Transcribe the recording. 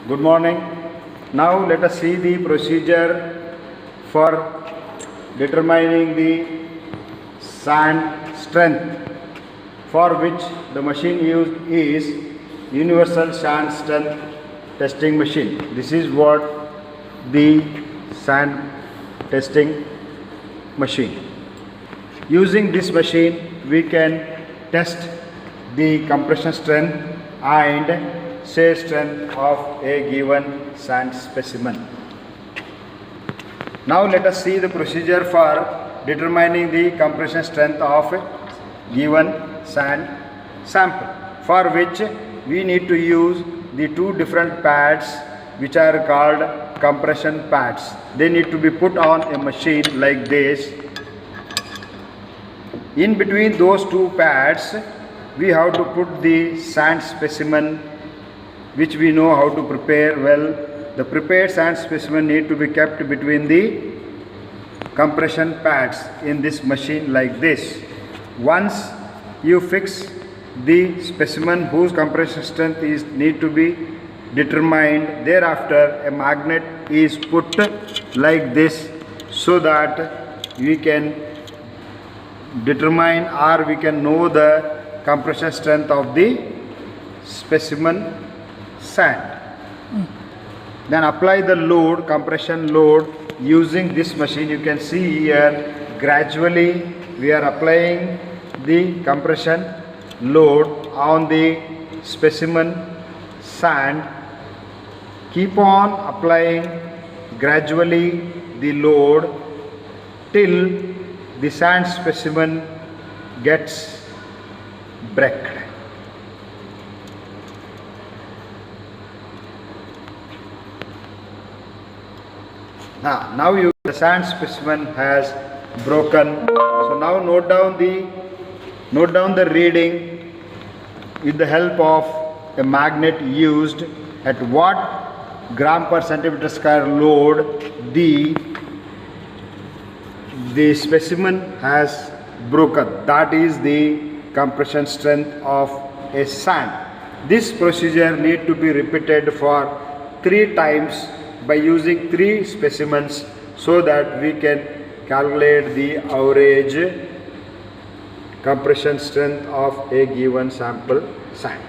Good morning. Now let us see the procedure for determining the sand strength, for which the machine used is universal sand strength testing machine. This is what the sand testing machine. Using this machine we can test the compression strength and shear strength of a given sand specimen. Now let us see the procedure for determining the compression strength of a given sand sample, for which we need to use the two different pads which are called compression pads. They need to be put on a machine like this. In between those two pads we have to put the sand specimen which we know how to prepare well. The prepared sand specimen need to be kept between the compression pads in this machine like this. Once you fix the specimen whose compression strength is need to be determined, thereafter a magnet is put like this so that we can determine or we can know the compression strength of the specimen sand. Then apply the load, compression load, using this machine. You can see here gradually we are applying the compression load on the specimen sand. Keep on applying gradually the load till the sand specimen gets breaked. Now the sand specimen has broken. So now note down the reading with the help of a magnet used at what gram per centimeter square load the specimen has broken. That is the compression strength of a sand. This procedure need to be repeated for 3 times by using 3 specimens so that we can calculate the average compression strength of a given sample sand.